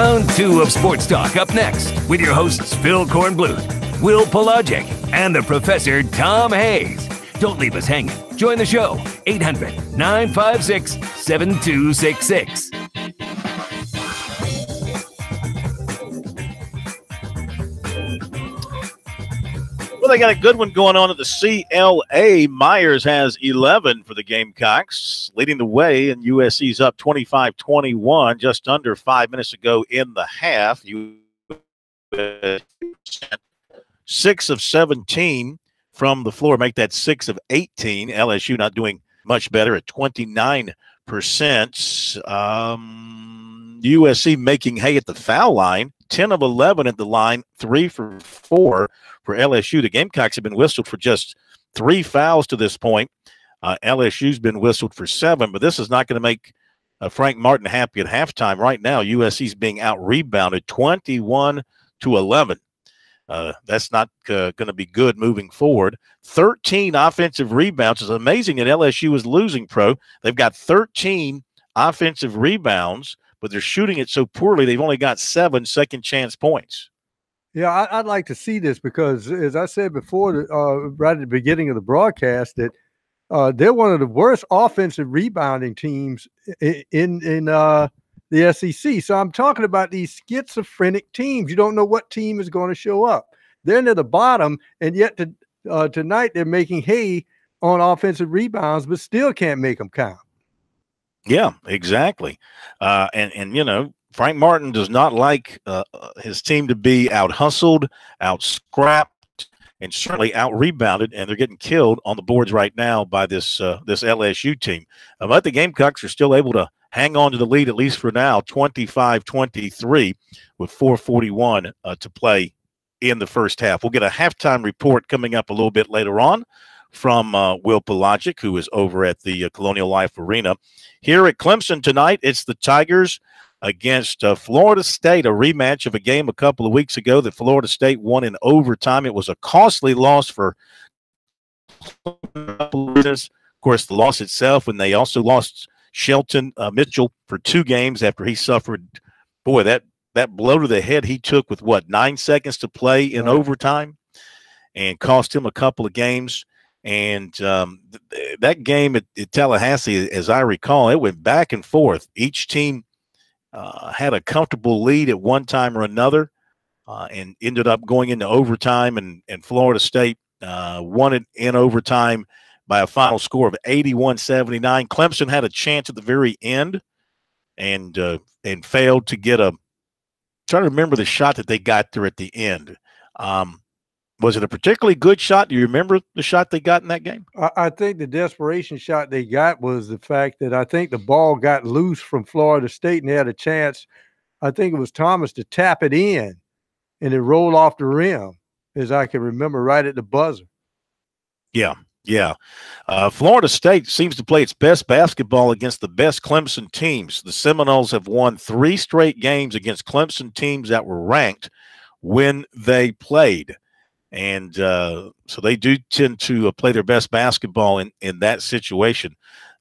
Round 2 of Sports Talk up next with your hosts Phil Kornblut, Will Pelagic, and the Professor Tom Hayes. Don't leave us hanging. Join the show, 800-956-7266. Well, they got a good one going on at the CLA. Myers has 11 for the Gamecocks, leading the way, and USC's up 25-21 just under 5 minutes ago in the half. 6 of 17 from the floor, make that 6 of 18. LSU not doing much better at 29%. USC making hay at the foul line, 10 of 11 at the line, 3 for 4 for LSU. The Gamecocks have been whistled for just 3 fouls to this point. LSU's been whistled for 7, but this is not going to make Frank Martin happy at halftime. Right now, USC's being out-rebounded 21-11. That's not going to be good moving forward. 13 offensive rebounds. It's amazing that LSU is losing, Pro. They've got 13 offensive rebounds, but they're shooting it so poorly they've only got 7 second-chance points. Yeah, I'd like to see this because, as I said before, right at the beginning of the broadcast, that they're one of the worst offensive rebounding teams in the SEC. So I'm talking about these schizophrenic teams. You don't know what team is going to show up. They're near the bottom, and yet tonight they're making hay on offensive rebounds, but still can't make them count. Yeah, exactly. And you know, Frank Martin does not like his team to be out-hustled, out-scrapped, and certainly out-rebounded, and they're getting killed on the boards right now by this LSU team. But the Gamecocks are still able to hang on to the lead, at least for now, 25-23 with 4:41 to play in the first half. We'll get a halftime report coming up a little bit later on from Will Pelagic, who is over at the Colonial Life Arena. Here at Clemson tonight, it's the Tigers against Florida State, a rematch of a game a couple of weeks ago that Florida State won in overtime. It was a costly loss for of course, the loss itself, when they also lost Shelton Mitchell for 2 games after he suffered, boy, that blow to the head he took with, 9 seconds to play in overtime, and cost him a couple of games. And that game at Tallahassee, as I recall, it went back and forth. Each team had a comfortable lead at one time or another, and ended up going into overtime, and Florida State won it in overtime by a final score of 81-79. Clemson had a chance at the very end and failed to get trying to remember the shot that they got there at the end. Was it a particularly good shot? Do you remember the shot they got in that game? I think the desperation shot they got was the fact that I think the ball got loose from Florida State, and they had a chance, I think it was Thomas, to tap it in, and it rolled off the rim, as I can remember, right at the buzzer. Yeah. Florida State seems to play its best basketball against the best Clemson teams. The Seminoles have won 3 straight games against Clemson teams that were ranked when they played. And so they do tend to play their best basketball in that situation.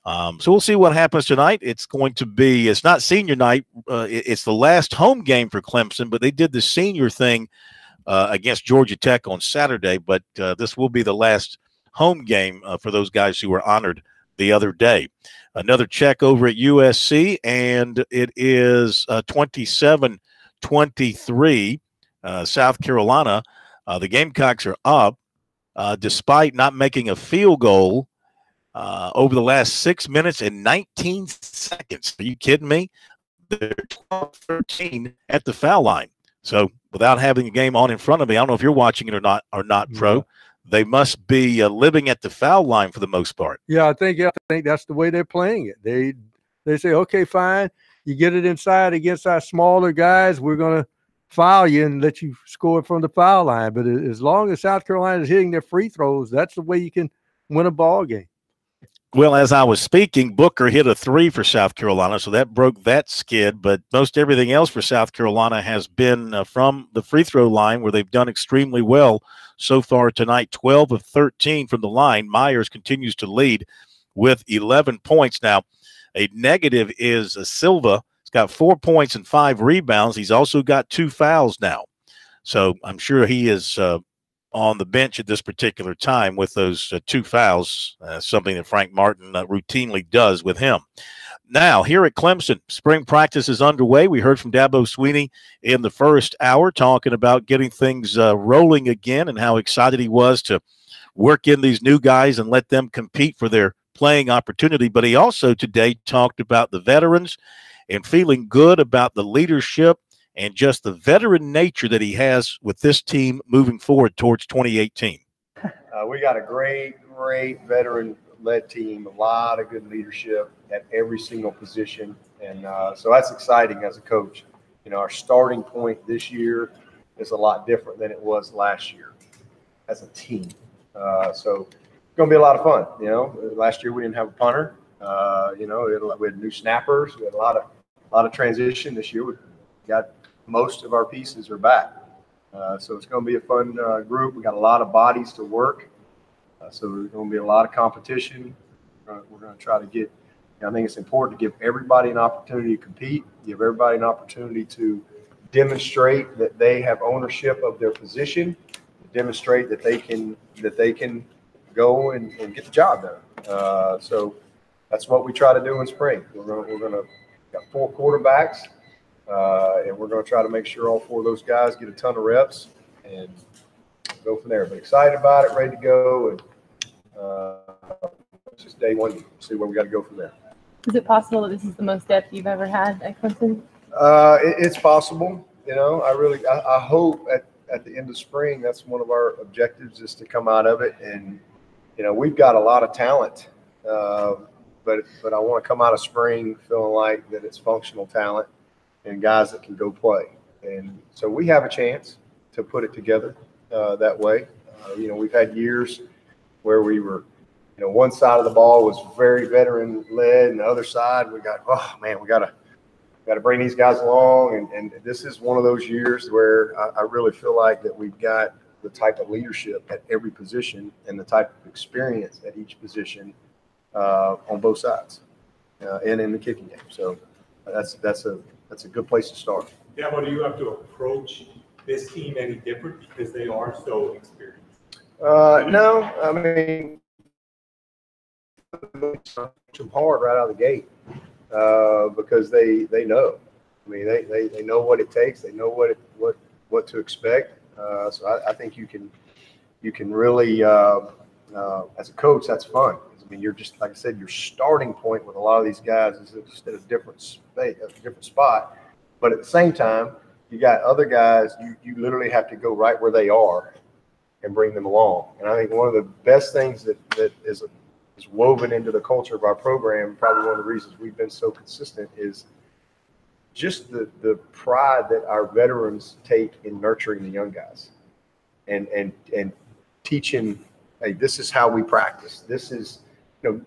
So we'll see what happens tonight. It's not senior night. It's the last home game for Clemson, but they did the senior thing against Georgia Tech on Saturday. But this will be the last home game for those guys who were honored the other day. Another check over at USC, and it is 27-23 South Carolina. The Gamecocks are up despite not making a field goal over the last 6 minutes and 19 seconds. Are you kidding me? They're 12-13 at the foul line. So without having a game on in front of me, I don't know if you're watching it or not, Pro. They must be living at the foul line for the most part. Yeah, I think that's the way they're playing it. They say, okay, fine, you get it inside against our smaller guys, we're going to foul you and let you score from the foul line. But as long as South Carolina is hitting their free throws, that's the way you can win a ball game. Well, as I was speaking, Booker hit a 3 for South Carolina, so that broke that skid. But most everything else for South Carolina has been from the free throw line, where they've done extremely well so far tonight. 12 of 13 from the line. Myers continues to lead with 11 points. Now, a negative is Silva He's got 4 points and 5 rebounds. He's also got 2 fouls now. So I'm sure he is on the bench at this particular time with those 2 fouls, something that Frank Martin routinely does with him. Now, here at Clemson, spring practice is underway. We heard from Dabo Swinney in the first hour talking about getting things rolling again and how excited he was to work in these new guys and let them compete for their playing opportunity. But he also today talked about the veterans and feeling good about the leadership and just the veteran nature that he has with this team moving forward towards 2018. We got a great veteran-led team, a lot of good leadership at every single position, and so that's exciting as a coach. You know, our starting point this year is a lot different than it was last year as a team. So it's going to be a lot of fun. You know, last year we didn't have a punter. You know, we had new snappers. We had a lot of transition. This year we got most of our pieces are back. So it's going to be a fun group. We got a lot of bodies to work. So there's going to be a lot of competition. We're going to try to get, I think it's important to give everybody an opportunity to compete, give everybody an opportunity to demonstrate that they have ownership of their position, demonstrate that they can go and get the job done. So that's what we try to do in spring. We're going to got 4 quarterbacks, and we're going to try to make sure all 4 of those guys get a ton of reps and go from there. But excited about it, ready to go, and it's just day one to see where we got to go from there. Is it possible that this is the most depth you've ever had at Clemson? It's possible. You know, I hope at the end of spring, that's one of our objectives, is to come out of it. And, you know, we've got a lot of talent, but I want to come out of spring feeling like that it's functional talent and guys that can go play. And so we have a chance to put it together that way. You know, we've had years where we were, you know, one side of the ball was very veteran led, and the other side we got, oh man, we got to bring these guys along. And this is one of those years where I really feel like that we've got the type of leadership at every position and the type of experience at each position on both sides and in the kicking game. So that's a good place to start. Yeah, but do you have to approach this team any different because they are so experienced? No, I mean, too hard right out of the gate because they know. I mean, they know what it takes. They know what to expect. So I think you can really as a coach, that's fun. I mean, you're just, like I said, your starting point with a lot of these guys is just at a different space, a different spot. But at the same time, you got other guys, you literally have to go right where they are and bring them along. And I think one of the best things that is woven into the culture of our program, probably one of the reasons we've been so consistent, is just the pride that our veterans take in nurturing the young guys and teaching, hey, this is how we practice. This is, you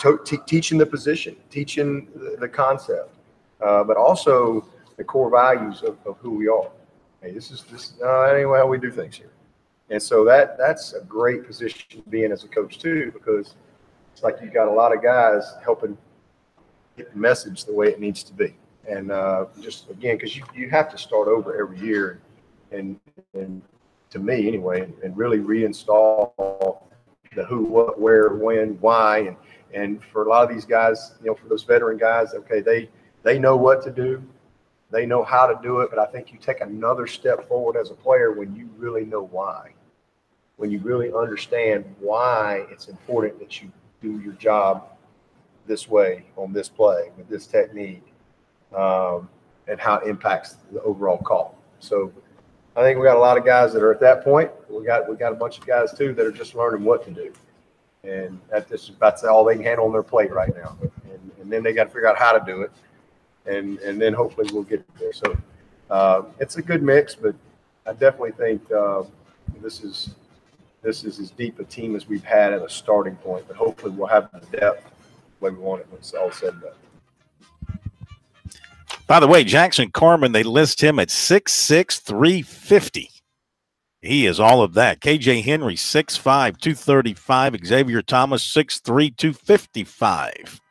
know, teaching the position, teaching the concept, but also the core values of who we are. Hey, this ain't how we do things here. And so that's a great position to be in as a coach too, because it's like you got a lot of guys helping get the message the way it needs to be. And just again, because you have to start over every year, and to me anyway, and really reinstall the who, what, where, when, why, and for a lot of these guys, you know, for those veteran guys, okay, they know what to do, they know how to do it, but I think you take another step forward as a player when you really know why, when you really understand why it's important that you do your job this way on this play with this technique, and how it impacts the overall call. So I think we got a lot of guys that are at that point. We got a bunch of guys too that are just learning what to do, and that's all they can handle on their plate right now. And then they got to figure out how to do it, and then hopefully we'll get there. So it's a good mix, but I definitely think this is as deep a team as we've had at a starting point. But hopefully we'll have the depth the way we want it when it's all said and done. By the way, Jackson Carman, they list him at 6'6", 350. He is all of that. KJ Henry, 6'5", 235. Xavier Thomas, 6'3", 255.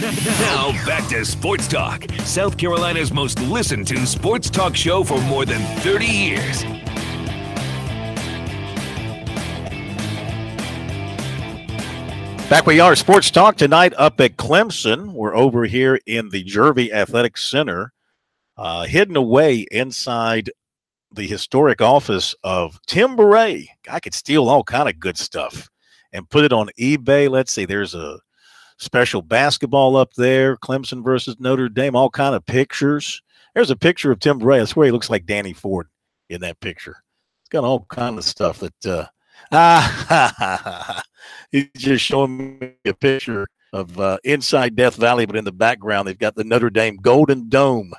Now back to Sports Talk, South Carolina's most listened to sports talk show for more than 30 years. Back we are, Sports Talk tonight up at Clemson. We're over here in the Jervey Athletic Center, hidden away inside the historic office of Tim Beret. I could steal all kind of good stuff and put it on eBay. Let's see, there's a special basketball up there, Clemson versus Notre Dame, all kind of pictures. There's a picture of Tim Beret. I swear he looks like Danny Ford in that picture. It's got all kind of stuff that he's just showing me a picture of inside Death Valley, but in the background they've got the Notre Dame Golden Dome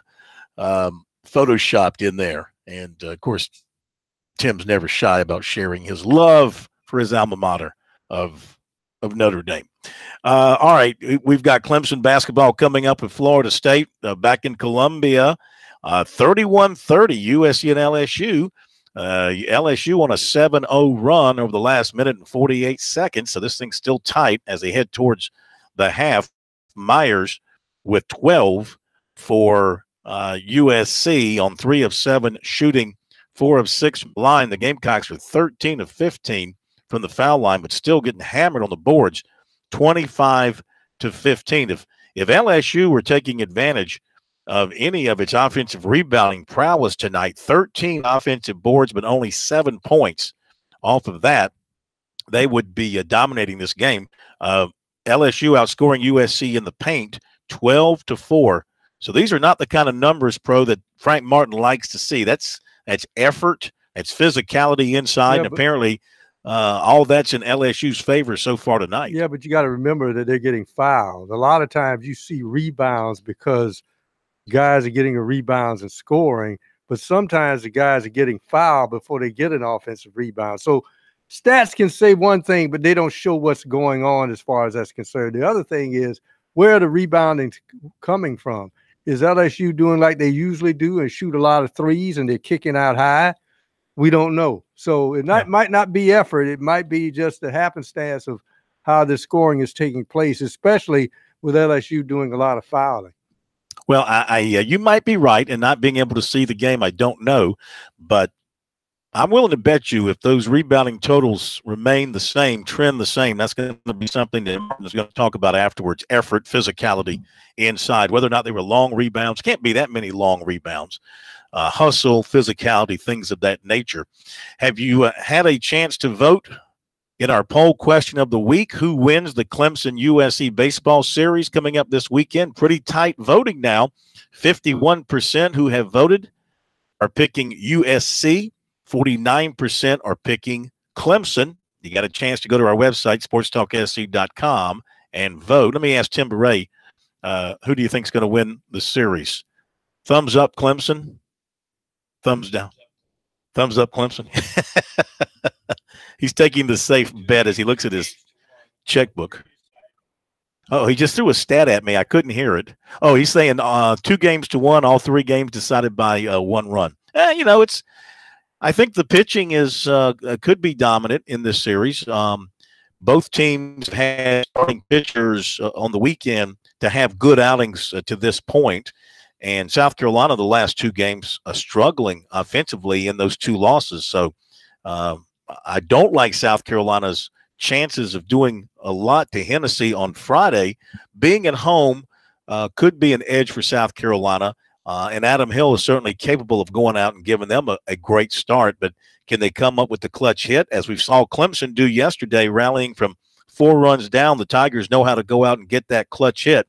photoshopped in there. And, of course, Tim's never shy about sharing his love for his alma mater of Notre Dame. All right, we've got Clemson basketball coming up with Florida State back in Columbia, 31-30 USC and LSU. LSU on a 7-0 run over the last minute and 48 seconds, so this thing's still tight as they head towards the half. Myers with 12 for USC on 3 of 7 shooting, 4 of 6 from the line. The Gamecocks are 13 of 15 from the foul line, but still getting hammered on the boards, 25-15. If LSU were taking advantage of any of its offensive rebounding prowess tonight, 13 offensive boards, but only 7 points off of that, they would be dominating this game. LSU outscoring USC in the paint 12-4. So these are not the kind of numbers, Pro, that Frank Martin likes to see. That's effort, that's physicality inside, and apparently all that's in LSU's favor so far tonight. Yeah, but you got to remember that they're getting fouled. A lot of times you see rebounds because guys are getting the rebounds and scoring, but sometimes the guys are getting fouled before they get an offensive rebound. So stats can say one thing, but they don't show what's going on as far as that's concerned. The other thing is, where are the rebounding coming from? Is LSU doing like they usually do and shoot a lot of threes and they're kicking out high? We don't know. So it might not be effort. It might be just the happenstance of how the scoring is taking place, especially with LSU doing a lot of fouling. Well, you might be right, and not being able to see the game, I don't know. But I'm willing to bet you if those rebounding totals remain the same, trend the same, that's going to be something that Martin's going to talk about afterwards, effort, physicality inside, whether or not they were long rebounds. Can't be that many long rebounds. Hustle, physicality, things of that nature. Have you had a chance to vote in our poll question of the week? Who wins the Clemson-USC baseball series coming up this weekend? Pretty tight voting now. 51% who have voted are picking USC. 49% are picking Clemson. You got a chance to go to our website, sportstalksc.com, and vote. Let me ask Tim Beret, who do you think is going to win the series? Thumbs up, Clemson. Thumbs down. Thumbs up, Clemson. He's taking the safe bet as he looks at his checkbook. Oh, he just threw a stat at me. I couldn't hear it. Oh, he's saying 2-1, all 3 games decided by 1 run. I think the pitching is could be dominant in this series. Both teams had starting pitchers on the weekend to have good outings to this point. And South Carolina, the last 2 games, struggling offensively in those 2 losses. So I don't like South Carolina's chances of doing a lot to Hennessy on Friday. Being at home could be an edge for South Carolina. And Adam Hill is certainly capable of going out and giving them a great start. But can they come up with the clutch hit, as we saw Clemson do yesterday, rallying from 4 runs down? The Tigers know how to go out and get that clutch hit.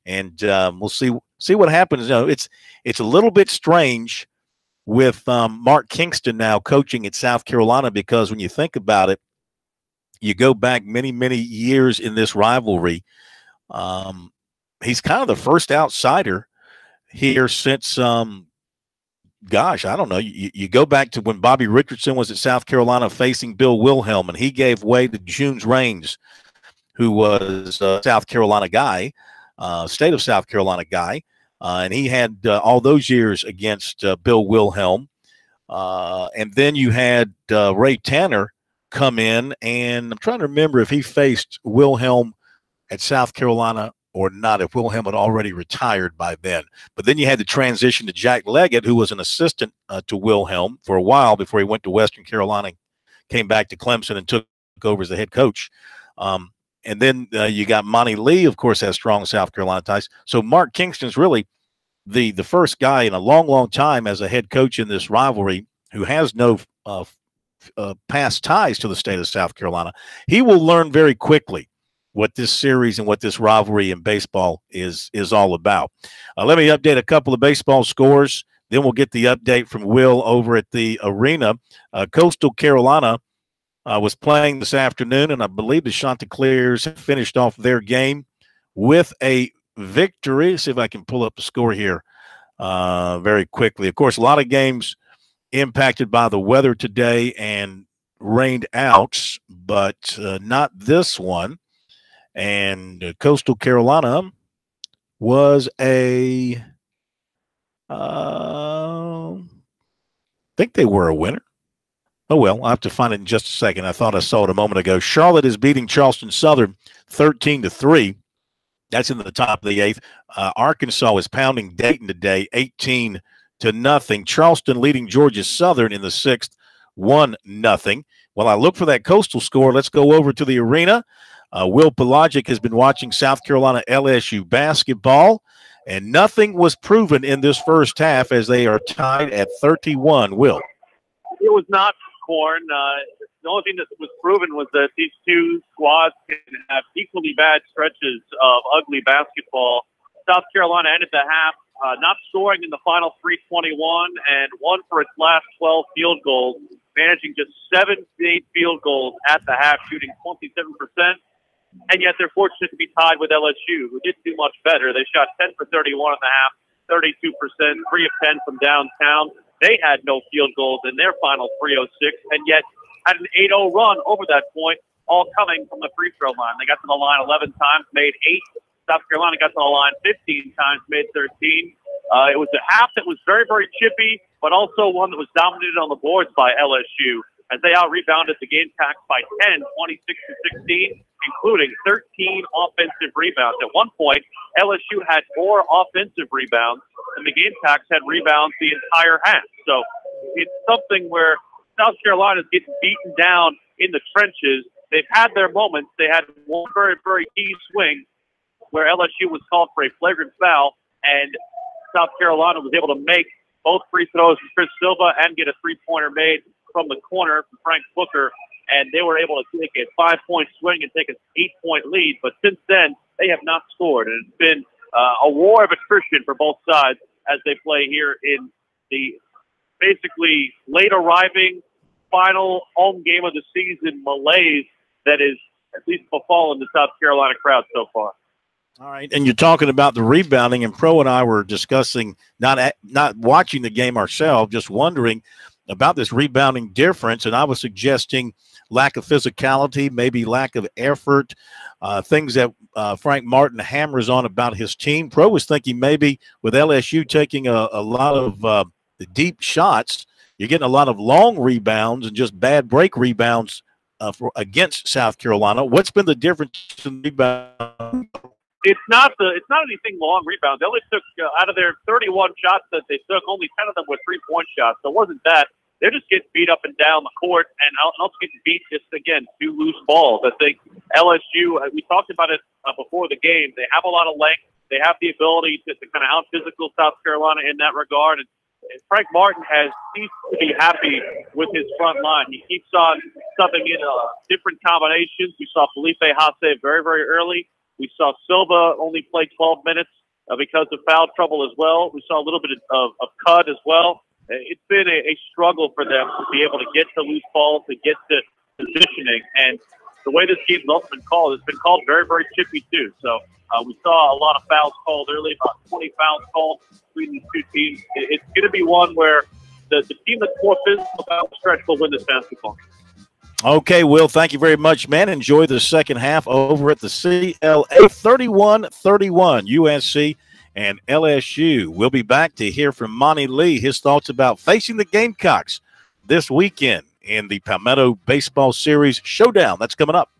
And we'll see what happens. It's a little bit strange with Mark Kingston now coaching at South Carolina, because when you think about it, you go back many, many years in this rivalry. He's kind of the first outsider here since, I don't know. You go back to when Bobby Richardson was at South Carolina facing Bill Wilhelm, and he gave way to Junes Raines, who was a South Carolina guy, state of South Carolina guy. And he had all those years against Bill Wilhelm. And then you had Ray Tanner come in, and I'm trying to remember if he faced Wilhelm at South Carolina or not, if Wilhelm had already retired by then. But then you had the transition to Jack Leggett, who was an assistant to Wilhelm for a while before he went to Western Carolina, came back to Clemson and took over as the head coach. And then you got Monty Lee, of course, has strong South Carolina ties. So Mark Kingston's really the first guy in a long, long time as a head coach in this rivalry who has no past ties to the state of South Carolina. He will learn very quickly what this series and what this rivalry in baseball is all about. Let me update a couple of baseball scores. Then we'll get the update from Will over at the arena. Coastal Carolina was playing this afternoon, and I believe the Chanticleers finished off their game with a victory. See if I can pull up the score here very quickly. Of course, a lot of games impacted by the weather today and rained out, but not this one. And Coastal Carolina was I think they were a winner. Oh, well, I'll have to find it in just a second. I thought I saw it a moment ago. Charlotte is beating Charleston Southern 13-3. That's in the top of the eighth. Arkansas is pounding Dayton today 18-0. Charleston leading Georgia Southern in the sixth 1-0. While I look for that Coastal score, let's go over to the arena. Will Pelagic has been watching South Carolina LSU basketball, and nothing was proven in this first half as they are tied at 31. Will? It was not Corn. The only thing that was proven was that these two squads can have equally bad stretches of ugly basketball. South Carolina ended the half not scoring in the final 3:21 and won for its last 12 field goals, managing just 7 field goals at the half, shooting 27%. And yet they're fortunate to be tied with LSU, who didn't do much better. They shot 10 for 31 in the half, 32%, 3 of 10 from downtown. They had no field goals in their final 3:06, and yet had an 8-0 run over that point, all coming from the free throw line. They got to the line 11 times, made 8. South Carolina got to the line 15 times, made 13. It was a half that was very, very chippy, but also one that was dominated on the boards by LSU, as they out-rebounded the Gamecocks by 10, 26-16, including 13 offensive rebounds. At one point, LSU had more offensive rebounds than the Gamecocks had rebounds the entire half. So it's something where South Carolina is getting beaten down in the trenches. They've had their moments. They had one very, very key swing where LSU was called for a flagrant foul, and South Carolina was able to make both free throws from Chris Silva and get a three-pointer made from the corner from Frank Booker, and they were able to take a 5-point swing and take an 8-point lead. But since then, they have not scored, and it's been a war of attrition for both sides as they play here in the basically late arriving final home game of the season malaise that is at least befallen the South Carolina crowd so far. All right, and you're talking about the rebounding, and Pro and I were discussing not watching the game ourselves, just wondering about this rebounding difference, and I was suggesting lack of physicality, maybe lack of effort, things that Frank Martin hammers on about his team. Pro was thinking maybe with LSU taking a lot of the deep shots, you're getting a lot of long rebounds and just bad break rebounds against South Carolina. What's been the difference in rebound? It's not anything long rebounds. They only took out of their 31 shots that they took, only 10 of them were 3-point shots. So it wasn't that. They're just getting beat up and down the court, and also getting beat just, again, 2 loose balls. I think LSU, we talked about it before the game, they have a lot of length. They have the ability to kind of out-physical South Carolina in that regard. And Frank Martin has ceased to be happy with his front line. He keeps on subbing in different combinations. We saw Felipe Haase very, very early. We saw Silva only play 12 minutes because of foul trouble as well. We saw a little bit of Cud as well. It's been a struggle for them to be able to get to loose balls, to get to positioning. And the way this game's also been called, it's been called very, very chippy too. So we saw a lot of fouls called early, about 20 fouls called between these two teams. It's going to be one where the team that's more physical about the stretch will win this basketball game. Okay, Will, thank you very much, man. Enjoy the second half over at the CLA 31-31, USC and LSU. We'll be back to hear from Monty Lee, his thoughts about facing the Gamecocks this weekend in the Palmetto Baseball Series Showdown. That's coming up.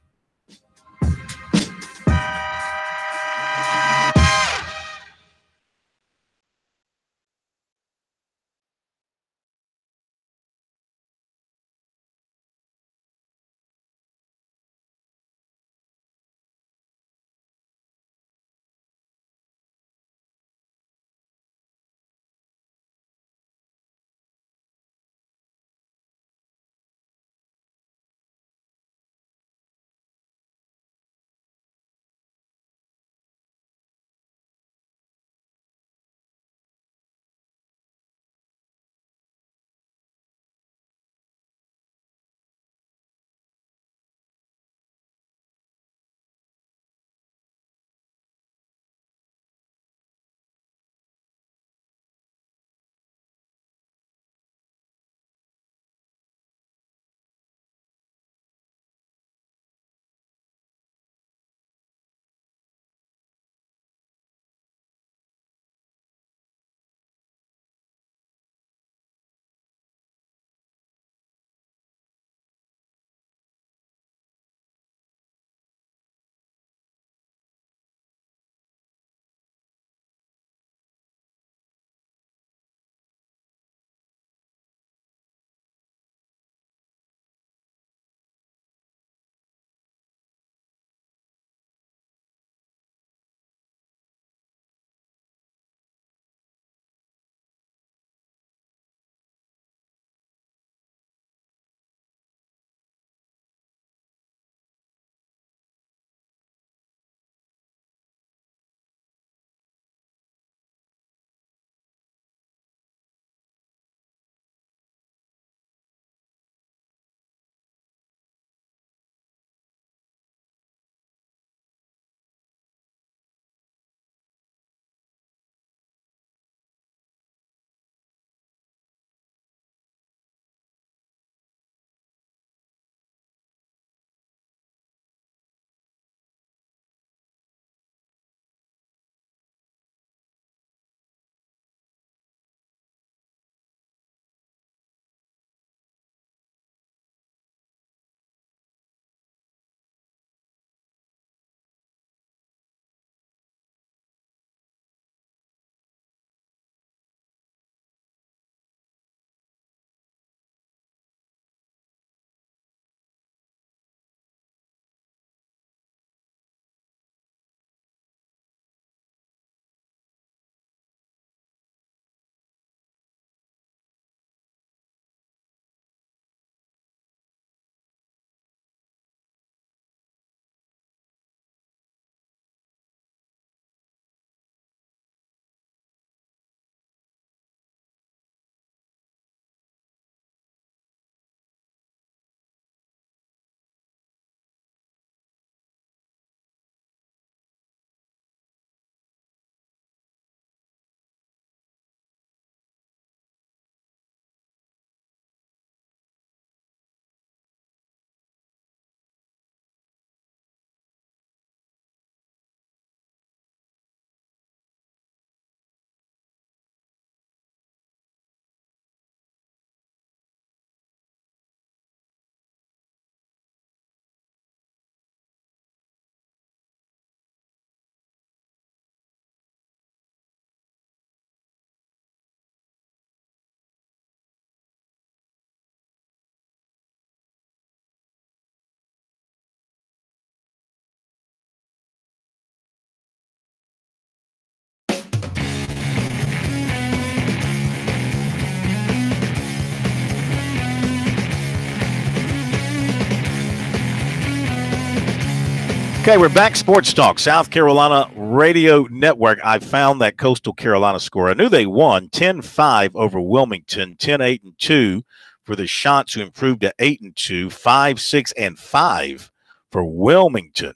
Okay, we're back. Sports Talk, South Carolina Radio Network. I found that Coastal Carolina score. I knew they won 10-5 over Wilmington, 10-8-2 for the Shots, who improved to 8-2, 5-6-5 for Wilmington.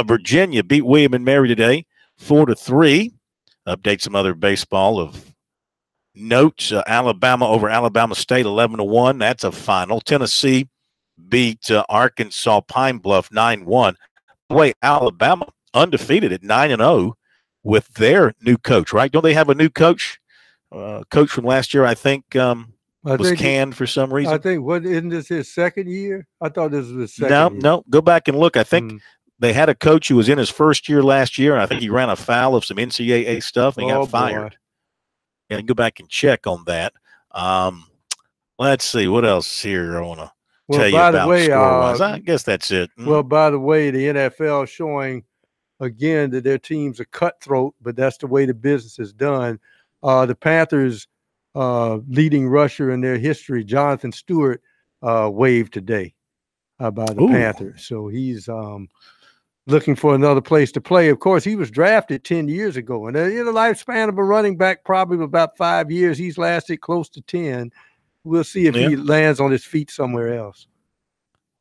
Virginia beat William and Mary today, 4-3. Update some other baseball of note. Alabama over Alabama State, 11-1. That's a final. Tennessee beat Arkansas Pine Bluff 9-1. The way Alabama undefeated at 9-0 with their new coach, right? Don't they have a new coach? Coach from last year, I think, was canned for some reason. I think, isn't this his second year? I thought this was his second year. No. Go back and look. I think they had a coach who was in his first year last year, and I think he ran afoul of some NCAA stuff and he got fired. Yeah, go back and check on that. Let's see. What else here I want to tell you about score-wise. I guess that's it. Well, by the way, the NFL showing again that their teams are cutthroat, but that's the way the business is done. The Panthers' leading rusher in their history, Jonathan Stewart, waived today by the Panthers. So he's looking for another place to play. Of course, he was drafted 10 years ago, and in the lifespan of a running back, probably about 5 years, he's lasted close to 10. We'll see if he lands on his feet somewhere else.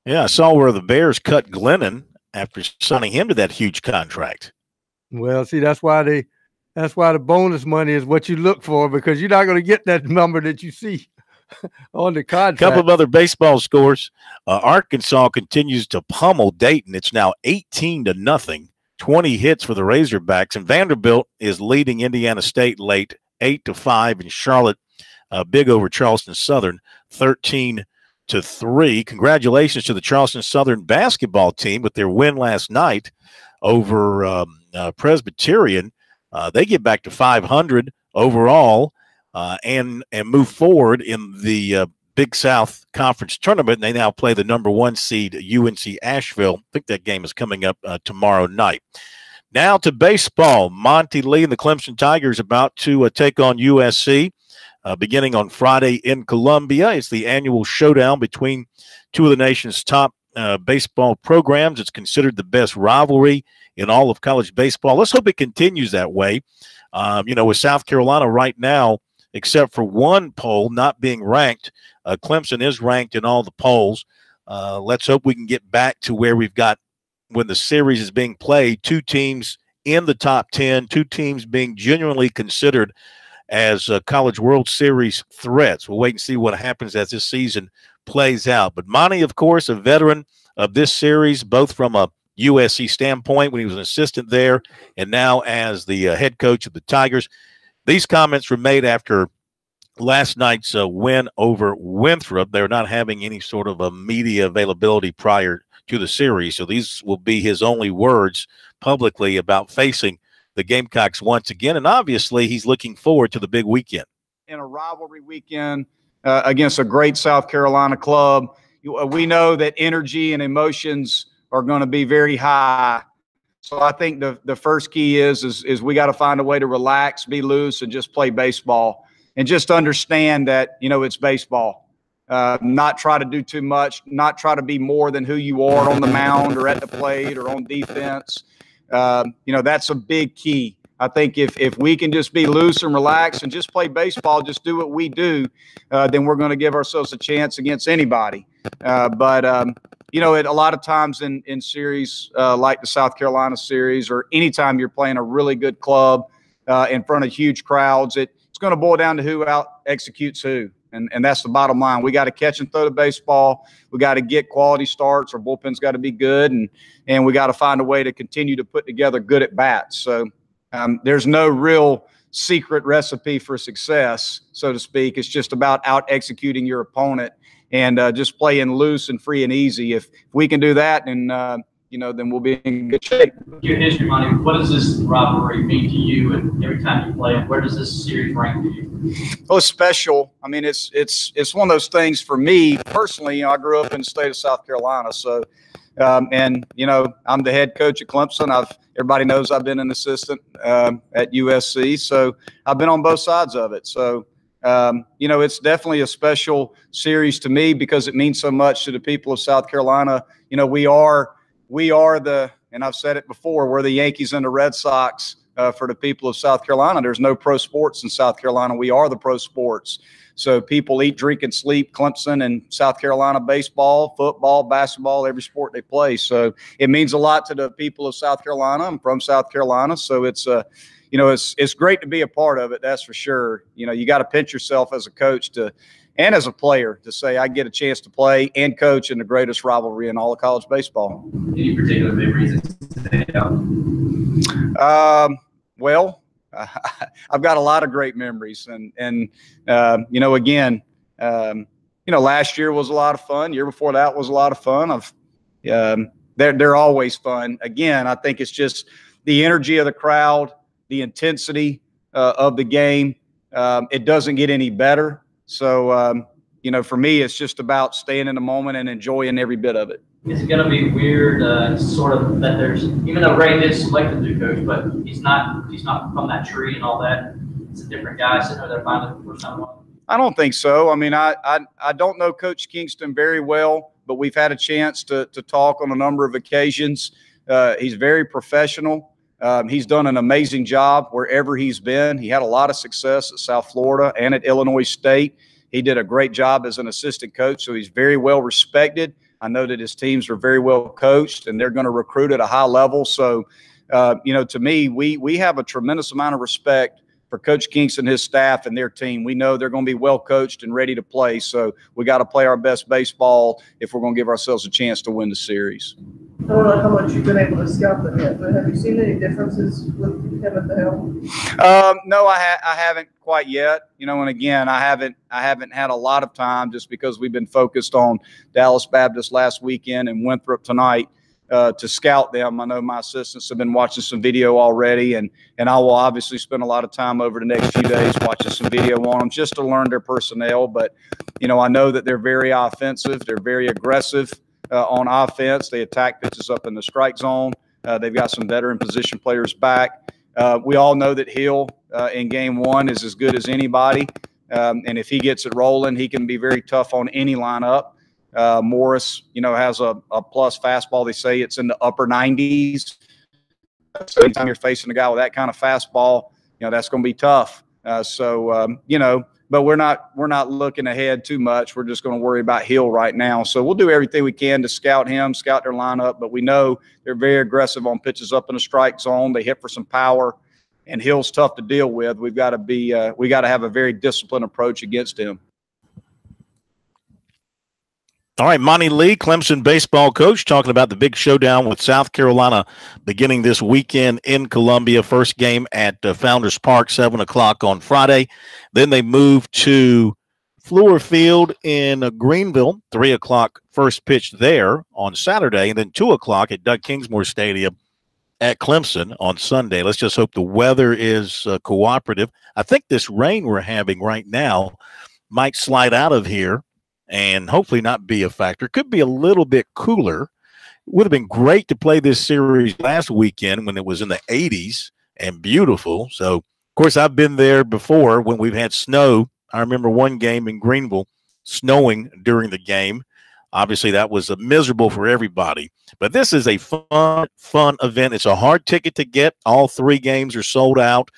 Yeah, I saw where the Bears cut Glennon after signing him to that huge contract. Well, see, that's why the bonus money is what you look for, because you're not going to get that number that you see on the contract. A couple of other baseball scores. Arkansas continues to pummel Dayton. It's now 18-0, 20 hits for the Razorbacks, and Vanderbilt is leading Indiana State late 8-5, and Charlotte big over Charleston Southern, 13-3. Congratulations to the Charleston Southern basketball team with their win last night over Presbyterian. They get back to 500 overall and move forward in the Big South Conference tournament. And they now play the #1 seed UNC Asheville. I think that game is coming up tomorrow night. Now to baseball. Monty Lee and the Clemson Tigers about to take on USC. Beginning on Friday in Columbia. It's the annual showdown between two of the nation's top baseball programs. It's considered the best rivalry in all of college baseball. Let's hope it continues that way. With South Carolina right now, except for one poll not being ranked, Clemson is ranked in all the polls. Let's hope we can get back to where we've got, when the series is being played, two teams in the top 10, two teams being genuinely considered as College World Series threats. We'll wait and see what happens as this season plays out. But Monty, of course, a veteran of this series, both from a USC standpoint when he was an assistant there and now as the head coach of the Tigers. These comments were made after last night's win over Winthrop. They're not having any sort of a media availability prior to the series, so these will be his only words publicly about facing the Gamecocks once again, and obviously he's looking forward to the big weekend. In a rivalry weekend against a great South Carolina club, we know that energy and emotions are going to be very high. So I think the first key is we got to find a way to relax, be loose, and just play baseball, and just understand that, it's baseball. Not try to do too much, not try to be more than who you are on the mound or at the plate or on defense. That's a big key. I think if we can just be loose and relax and just play baseball, just do what we do, then we're going to give ourselves a chance against anybody. But a lot of times in series like the South Carolina series, or anytime you're playing a really good club in front of huge crowds, it's going to boil down to who out executes who. And that's the bottom line. We got to catch and throw the baseball. We got to get quality starts. Our bullpen's got to be good, and we got to find a way to continue to put together good at bats. So there's no real secret recipe for success, so to speak. It's just about out executing your opponent and just playing loose and free and easy. If we can do that, then we'll be in good shape. Your history, Monty, what does this rivalry mean to you? And every time you play, where does this series rank for you? Oh, it's special. I mean, it's one of those things for me personally. I grew up in the state of South Carolina, so I'm the head coach at Clemson. Everybody knows I've been an assistant at USC, so I've been on both sides of it. So it's definitely a special series to me because it means so much to the people of South Carolina. We are we are and I've said it before, we're the Yankees and the Red Sox for the people of South Carolina. There's no pro sports in South Carolina. We are the pro sports. So people eat, drink, and sleep Clemson and South Carolina baseball, football, basketball, every sport they play. So it means a lot to the people of South Carolina. I'm from South Carolina, so it's it's great to be a part of it. That's for sure. You got to pinch yourself as a coach and as a player to say I get a chance to play and coach in the greatest rivalry in all of college baseball. Any particular memories that stand out? Well, I've got a lot of great memories, and again, last year was a lot of fun. Year before that was a lot of fun. They're always fun. Again, I think it's just the energy of the crowd, the intensity of the game. It doesn't get any better. So, for me, it's just about staying in the moment and enjoying every bit of it. It's going to be weird, sort of, that there's, even though Ray did select the new coach, but he's not from that tree and all that. It's a different guy sitting there finally for someone. I don't think so. I mean, I don't know Coach Kingston very well, but we've had a chance to talk on a number of occasions. He's very professional. He's done an amazing job wherever he's been. He had a lot of success at South Florida and at Illinois State. He did a great job as an assistant coach, so he's very well respected. I know that his teams are very well coached, and they're going to recruit at a high level. So, to me, we have a tremendous amount of respect for Coach Kingston and his staff and their team. We know they're going to be well coached and ready to play. So we got to play our best baseball if we're going to give ourselves a chance to win the series. I don't know how much you've been able to scout them yet, but have you seen any differences with him at the helm? No, I haven't quite yet. And again, I haven't had a lot of time just because we've been focused on Dallas Baptist last weekend and Winthrop tonight to scout them. I know my assistants have been watching some video already, and I will obviously spend a lot of time over the next few days watching some video on them just to learn their personnel. But, I know that they're very offensive. They're very aggressive on offense. They attack pitches up in the strike zone. They've got some veteran position players back. We all know that Hill in game one is as good as anybody. And if he gets it rolling, he can be very tough on any lineup. Morris, has a plus fastball. They say it's in the upper 90s. So anytime you're facing a guy with that kind of fastball, that's going to be tough. But we're not looking ahead too much. We're just going to worry about Hill right now. So we'll do everything we can to scout him, scout their lineup. But we know they're very aggressive on pitches up in the strike zone. They hit for some power, and Hill's tough to deal with. We got to have a very disciplined approach against him. All right, Monty Lee, Clemson baseball coach, talking about the big showdown with South Carolina beginning this weekend in Columbia. First game at Founders Park, 7 o'clock on Friday. Then they move to Fluor Field in Greenville, 3 o'clock first pitch there on Saturday, and then 2 o'clock at Doug Kingsmore Stadium at Clemson on Sunday. Let's just hope the weather is cooperative. I think this rain we're having right now might slide out of here and hopefully not be a factor. Could be a little bit cooler. Would have been great to play this series last weekend when it was in the 80s and beautiful. So, of course, I've been there before when we've had snow. I remember one game in Greenville snowing during the game. Obviously, that was miserable for everybody. But this is a fun event. It's a hard ticket to get. All 3 games are sold out.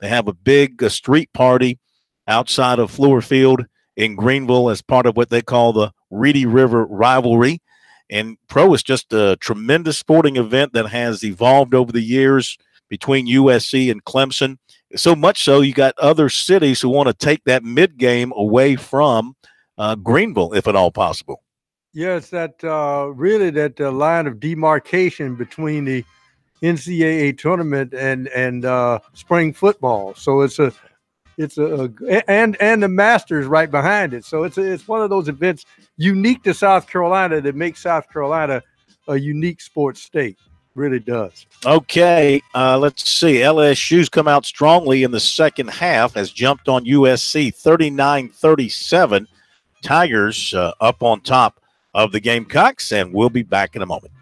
They have a big street party outside of Fluor Field in Greenville as part of what they call the Reedy River Rivalry. And Pro is just a tremendous sporting event that has evolved over the years between USC and Clemson. So much so you got other cities who want to take that mid-game away from Greenville, if at all possible. Yeah, it's that really that line of demarcation between the NCAA tournament and spring football. So it's the Masters right behind it. So it's one of those events unique to South Carolina that makes South Carolina a unique sports state. Really does. Okay, let's see. LSU's come out strongly in the second half, has jumped on USC 39-37. Tigers up on top of the Gamecocks, and we'll be back in a moment.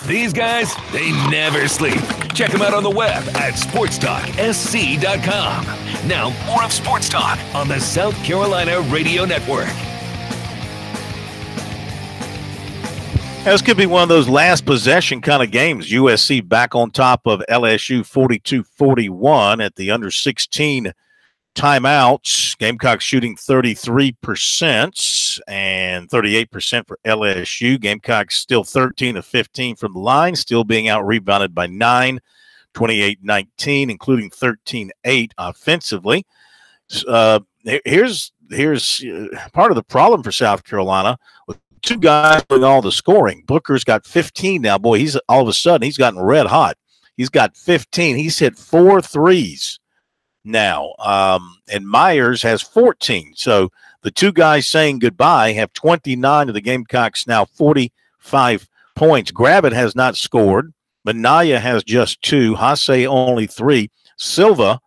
These guys, they never sleep. Check them out on the web at SportsTalkSC.com. Now, more of Sports Talk on the South Carolina Radio Network. This could be one of those last possession kind of games. USC back on top of LSU 42-41 at the under 16 timeouts. Gamecocks shooting 33% and 38% for LSU. Gamecocks still 13 of 15 from the line, still being out-rebounded by 9, 28-19, including 13-8 offensively. Here's part of the problem for South Carolina with two guys doing all the scoring. Booker's got 15 now. Boy, he's all of a sudden he's gotten red hot. He's got 15. He's hit 4 threes now. And Myers has 14. So the two guys saying goodbye have 29 of the Gamecocks now 45 points. Gravitt has not scored. Minaya has just 2. Hasse only 3. Silva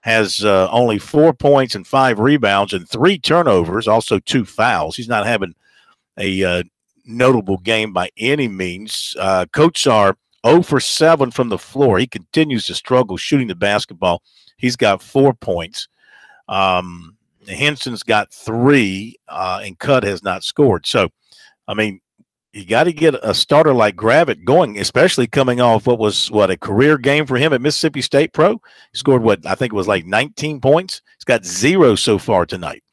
has only 4 points and 5 rebounds and 3 turnovers, also 2 fouls. He's not having a notable game by any means. Kotsar 0 for 7 from the floor. He continues to struggle shooting the basketball. He's got 4 points. Henson's got 3, and Cutt has not scored. So, I mean, you got to get a starter like Gravitt going, especially coming off a career game for him at Mississippi State Pro. He scored I think it was like 19 points. He's got 0 so far tonight.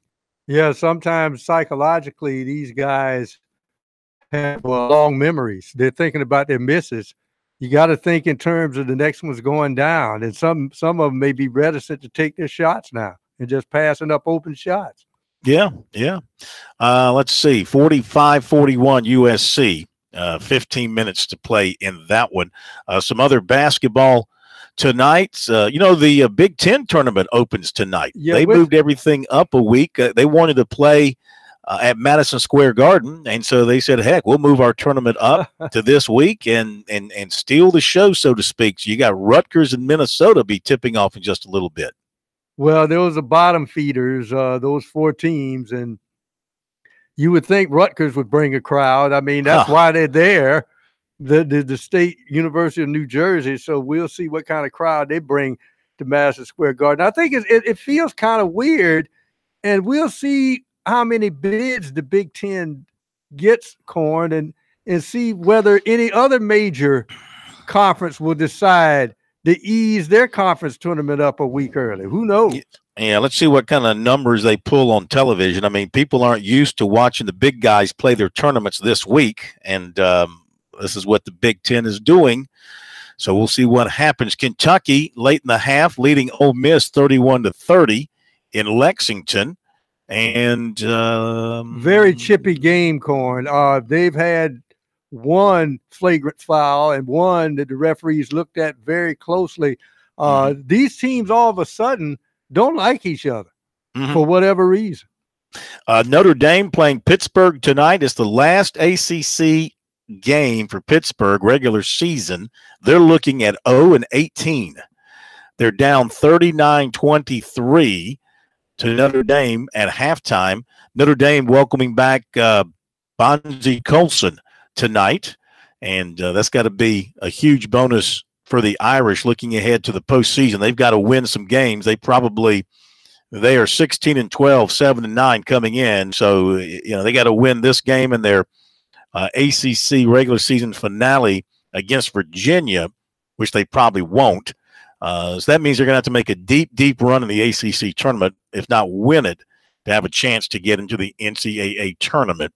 Yeah, sometimes psychologically these guys have long memories. They're thinking about their misses. You got to think in terms of the next one's going down, and some of them may be reticent to take their shots now and just passing up open shots. Yeah. Let's see, 45-41 USC. 15 minutes to play in that one. Some other basketball tonight. The Big Ten tournament opens tonight. Yeah, they moved everything up a week. They wanted to play at Madison Square Garden, and so they said, heck, we'll move our tournament up to this week and steal the show, so to speak. So you got Rutgers and Minnesota be tipping off in just a little bit. Well, there was the bottom feeders, those 4 teams, and you would think Rutgers would bring a crowd. I mean, that's why they're there. The State University of New Jersey. So we'll see what kind of crowd they bring to Madison Square Garden. I think it feels kind of weird, and we'll see how many bids the Big Ten gets, Corn, and see whether any other major conference will decide to ease their conference tournament up a week early. Who knows? Yeah, let's see what kind of numbers they pull on television. I mean, people aren't used to watching the big guys play their tournaments this week, and this is what the Big Ten is doing. So we'll see what happens. Kentucky late in the half leading Ole Miss 31-30 in Lexington. And very chippy game, Corn. They've had one flagrant foul and one that the referees looked at very closely. These teams all of a sudden don't like each other for whatever reason. Notre Dame playing Pittsburgh tonight. It's the last ACC game for Pittsburgh regular season. They're looking at 0-18. They're down 39-23 to Notre Dame at halftime. Notre Dame welcoming back Bonzi Colson tonight, and that's got to be a huge bonus for the Irish looking ahead to the postseason. They've got to win some games. They are 16-12, 7-9 coming in. So, they got to win this game in their ACC regular season finale against Virginia, which they probably won't. So that means they're going to have to make a deep, deep run in the ACC tournament, if not win it, to have a chance to get into the NCAA tournament.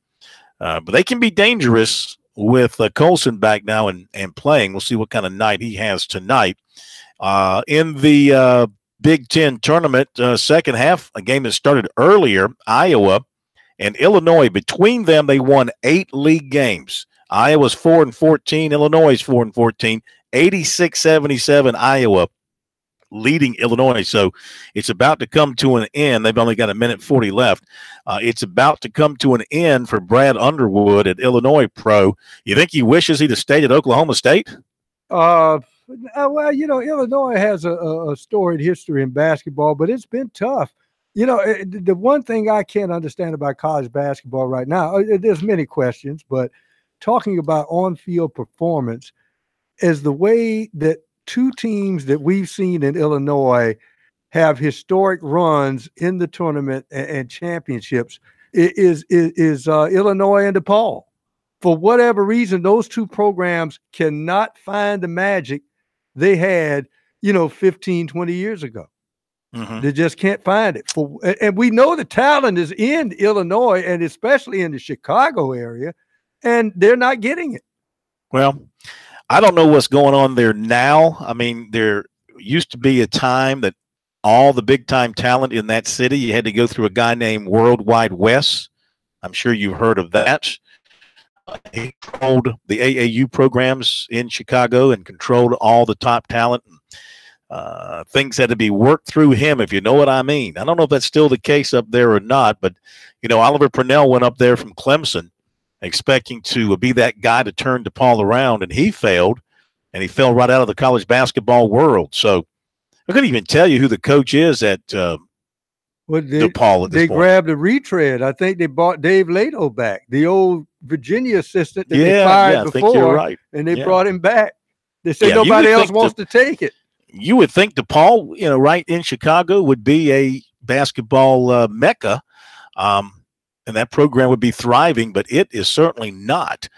But they can be dangerous with Colson back now and playing. We'll see what kind of night he has tonight. In the Big Ten tournament, second half, a game that started earlier, Iowa and Illinois. Between them, they won 8 league games. Iowa's 4-14, Illinois is 4-14, 86-77 Iowa leading Illinois. So it's about to come to an end. They've only got 1:40 left. It's about to come to an end for Brad Underwood at Illinois Pro. You think he wishes he'd have stayed at Oklahoma State? Well, Illinois has a storied history in basketball, but it's been tough. The one thing I can't understand about college basketball right now, there's many questions, but talking about on-field performance as the way that two teams that we've seen in Illinois have historic runs in the tournament and championships is Illinois and DePaul. For whatever reason, those two programs cannot find the magic they had, 15, 20 years ago. Mm-hmm. They just can't find it. And we know the talent is in Illinois and especially in the Chicago area, and they're not getting it. Well, I don't know what's going on there now. I mean, there used to be a time that all the big-time talent in that city, you had to go through a guy named Worldwide Wes. I'm sure you've heard of that. He controlled the AAU programs in Chicago and controlled all the top talent. Things had to be worked through him, if you know what I mean. I don't know if that's still the case up there or not, but, Oliver Purnell went up there from Clemson expecting to be that guy to turn DePaul around, and he failed, and he fell right out of the college basketball world. So I couldn't even tell you who the coach is at DePaul at this point. They grabbed a retread. I think they bought Dave Lato back, the old Virginia assistant that they fired before, I think you're right. And they brought him back. They said nobody else wants to take it. You would think DePaul, right in Chicago would be a basketball mecca, and that program would be thriving, but it is certainly not.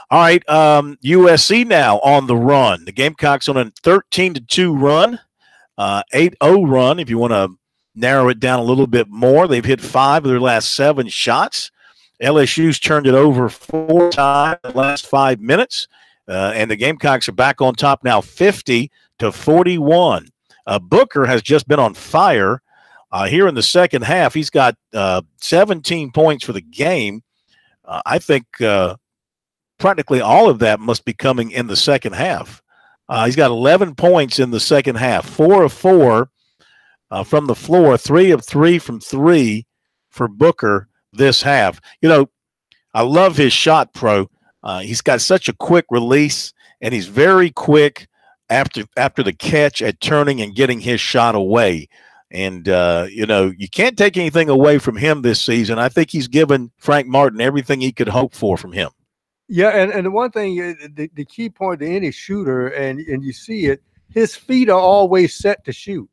All right, USC now on the run. The Gamecocks on a 13-2 run, 8-0 run, if you want to narrow it down a little bit more. They've hit 5 of their last 7 shots. LSU's turned it over 4 times in the last 5 minutes, and the Gamecocks are back on top now 50-41. Booker has just been on fire here in the second half. He's got 17 points for the game. I think practically all of that must be coming in the second half. He's got 11 points in the second half, 4 of 4 from the floor, 3 of 3 from 3 for Booker this half. I love his shot, Pro. He's got such a quick release, and he's very quick after the catch at turning and getting his shot away. And, you can't take anything away from him this season. I think he's given Frank Martin everything he could hope for from him. Yeah, and the one thing, the key point to any shooter, and you see it, his feet are always set to shoot.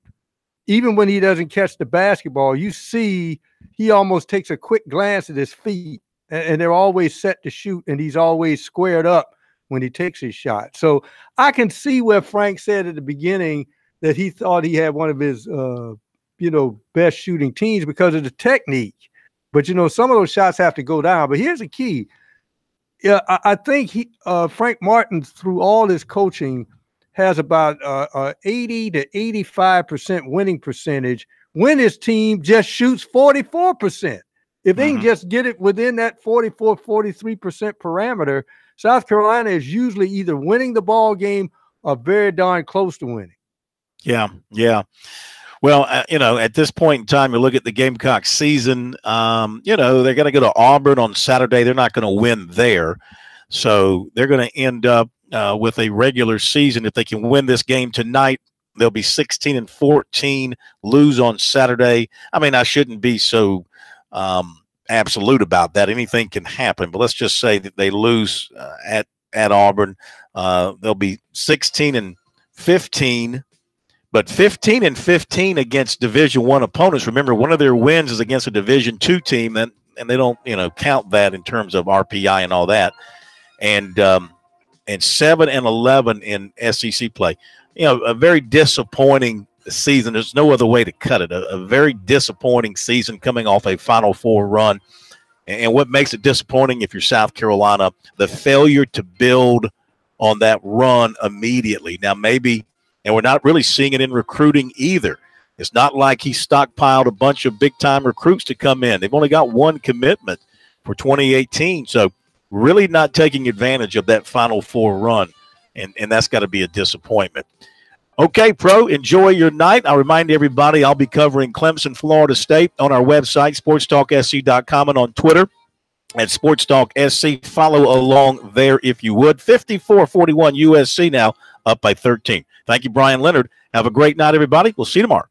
Even when he doesn't catch the basketball, you see he almost takes a quick glance at his feet, and they're always set to shoot, and he's always squared up when he takes his shot. So I can see where Frank said at the beginning that he thought he had one of his, best shooting teams because of the technique. But, some of those shots have to go down. But here's the key. Yeah, I think Frank Martin, through all his coaching, has about 80 to 85% winning percentage when his team just shoots 44%. If they can just get it within that 44, 43% parameter, South Carolina is usually either winning the ball game or very darn close to winning. Yeah. Well, at this point in time, you look at the Gamecock season, they're going to go to Auburn on Saturday. They're not going to win there. So they're going to end up with a regular season. If they can win this game tonight, they'll be 16-14, lose on Saturday. I mean, I shouldn't be so absolute about that. Anything can happen. But let's just say that they lose at Auburn. They'll be 16-15. But 15-15 against Division I opponents. Remember, one of their wins is against a Division II team, and they don't, count that in terms of RPI and all that. And 7-11 in SEC play. A very disappointing season. There's no other way to cut it. A very disappointing season coming off a Final Four run. And what makes it disappointing if you're South Carolina, the failure to build on that run immediately. Now, maybe. And we're not really seeing it in recruiting either. It's not like he stockpiled a bunch of big-time recruits to come in. They've only got one commitment for 2018. So really not taking advantage of that Final Four run, and that's got to be a disappointment. Okay, Pro, enjoy your night. I'll remind everybody I'll be covering Clemson, Florida State on our website, sportstalksc.com, and on Twitter at SportsTalkSC. Follow along there if you would. 54-41 USC now, up by 13. Thank you, Brian Leonard. Have a great night, everybody. We'll see you tomorrow.